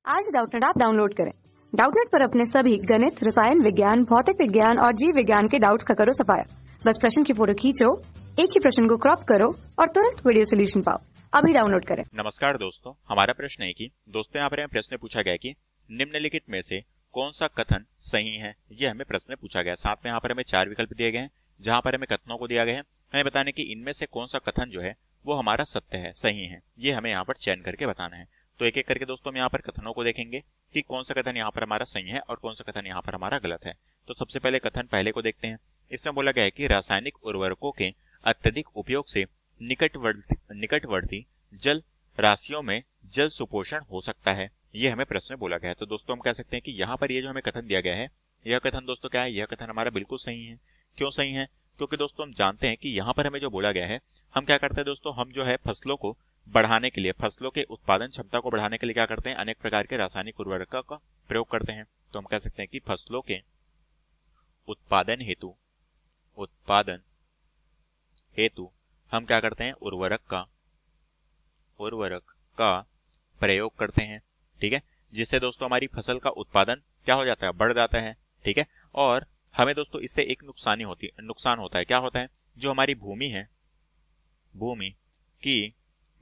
आज Doubtnut app download करें। Doubtnut पर अपने सभी गणित, रसायन विज्ञान, भौतिक विज्ञान और जीव विज्ञान के डाउट्स का करो सफाया। बस प्रश्न की फोटो खींचो, एक ही प्रश्न को क्रॉप करो और तुरंत वीडियो सोल्यूशन पाओ। अभी डाउनलोड करें। नमस्कार दोस्तों, हमारा प्रश्न है कि दोस्तों यहाँ पर हमें प्रश्न पूछा गया कि निम्नलिखित में से कौन सा कथन सही है, ये हमें प्रश्न में पूछा गया। साथ में यहाँ पर हमें 4 विकल्प दिए गए हैं, जहां पर हमें कथनों को दिया गया है। हमें बताने कि इनमें से कौन सा कथन जो है वो हमारा सत्य है, सही है, ये हमें यहाँ पर चयन करके बताना है। तो एक एक करके दोस्तों हम यहाँ पर कथनों को देखेंगे कि कौन सा कथन यहाँ पर हमारा सही है और कौन सा कथन यहाँ पर हमारा गलत है। तो सबसे पहले कथन पहले को देखते हैं। इसमें बोला गया है कि रासायनिक उर्वरकों के अत्यधिक उपयोग से निकटवर्ती जल राशियों में जल सुपोषण हो सकता है, ये हमें प्रश्न में बोला गया है। तो दोस्तों हम कह सकते हैं कि यहाँ पर ये जो हमें कथन दिया गया है, यह कथन दोस्तों क्या है, यह कथन हमारा बिल्कुल सही है। क्यों सही है? क्योंकि दोस्तों हम जानते हैं कि यहाँ पर हमें जो बोला गया है, हम क्या करते हैं दोस्तों, हम जो है फसलों को बढ़ाने के लिए, फसलों के उत्पादन क्षमता को बढ़ाने के लिए क्या करते हैं, अनेक प्रकार के रासायनिक उर्वरकों का प्रयोग करते हैं। तो हम कह सकते हैं कि फसलों के उत्पादन हेतु हम क्या करते हैं, उर्वरक का प्रयोग करते हैं। ठीक है, जिससे दोस्तों हमारी फसल का उत्पादन क्या हो जाता है, बढ़ जाता है। ठीक है, और हमें दोस्तों इससे एक नुकसान होता है। क्या होता है, जो हमारी भूमि है, भूमि की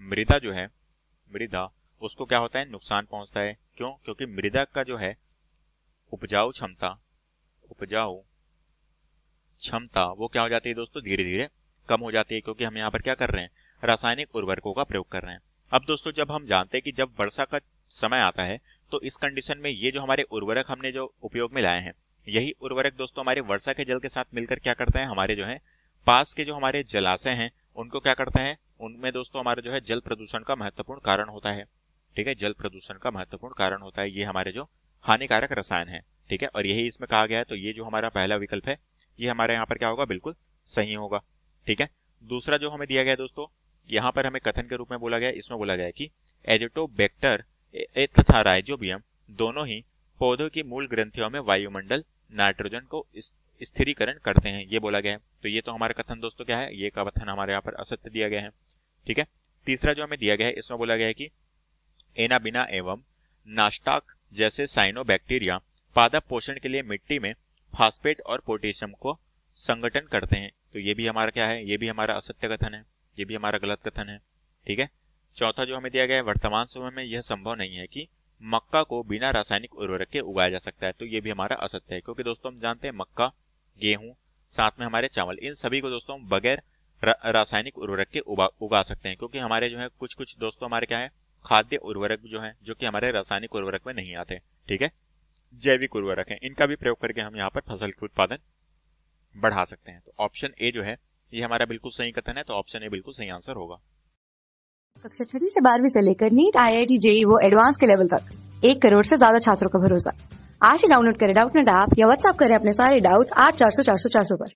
मृदा जो है, मृदा उसको क्या होता है, नुकसान पहुंचता है। क्यों? क्योंकि मृदा का जो है उपजाऊ क्षमता वो क्या हो जाती है दोस्तों, धीरे धीरे कम हो जाती है, क्योंकि हम यहाँ पर क्या कर रहे हैं, रासायनिक उर्वरकों का प्रयोग कर रहे हैं। अब दोस्तों जब हम जानते हैं कि जब वर्षा का समय आता है, तो इस कंडीशन में ये जो हमारे उर्वरक हमने जो उपयोग में लाए हैं, यही उर्वरक दोस्तों हमारे वर्षा के जल के साथ मिलकर क्या करते हैं, हमारे जो है पास के जो हमारे जलाशय हैं उनको क्या करते हैं, उनमें दोस्तों हमारा जो है जल प्रदूषण का महत्वपूर्ण कारण होता है। ठीक है, जल प्रदूषण का महत्वपूर्ण कारण होता है ये हमारे जो हानिकारक रसायन है। ठीक है, और यही इसमें कहा गया है। तो ये जो हमारा पहला विकल्प है, ये हमारे यहाँ पर क्या होगा, बिल्कुल सही होगा। ठीक है, दूसरा जो हमें दिया गया है दोस्तों, यहाँ पर हमें कथन के रूप में बोला गया है, इसमें बोला गया है कि एजोटोबैक्टर तथा राइजोबियम दोनों ही पौधों की मूल ग्रंथियों में वायुमंडल नाइट्रोजन को स्थिरीकरण करते हैं, ये बोला गया है। तो ये तो हमारा कथन दोस्तों क्या है, ये कथन हमारे यहाँ पर असत्य दिया गया है। ठीक है, तीसरा जो हमें दिया गया है, इसमें बोला गया है कि एनाबिना एवं नास्टाक जैसे साइनोबैक्टीरिया पादप पोषण के लिए मिट्टी में फास्फेट और पोटेशियम को संगठन करते हैं। तो ये भी हमारा क्या है, ये भी हमारा असत्य कथन है, ये भी हमारा गलत कथन है। ठीक है, चौथा जो हमें दिया गया है, वर्तमान समय में यह संभव नहीं है कि मक्का को बिना रासायनिक उर्वरक के उगाया जा सकता है। तो ये भी हमारा असत्य है, क्योंकि दोस्तों हम जानते हैं मक्का, गेहूं, साथ में हमारे चावल, इन सभी को दोस्तों हम बगैर रासायनिक उर्वरक के उगा सकते हैं। क्योंकि हमारे जो है कुछ दोस्तों हमारे क्या है, खाद्य उर्वरक जो है, जो कि हमारे रासायनिक उर्वरक में नहीं आते। ठीक है, जैविक उर्वरक है, इनका भी प्रयोग करके हम यहाँ पर फसल के उत्पादन बढ़ा सकते हैं। तो ऑप्शन ए जो है ये हमारा बिल्कुल सही कथन है। तो ऑप्शन ए बिल्कुल सही आंसर होगा। कक्षा 6 से 12वीं से लेकर नीट, IIT, JEE वो एडवांस के लेवल तक 1 करोड़ से ज्यादा छात्रों का भरोसा। आज ही डाउनलोड करें डाउटनेट ऐप या व्हाट्सएप करें अपने सारे डाउट्स 8400 400 400 पर।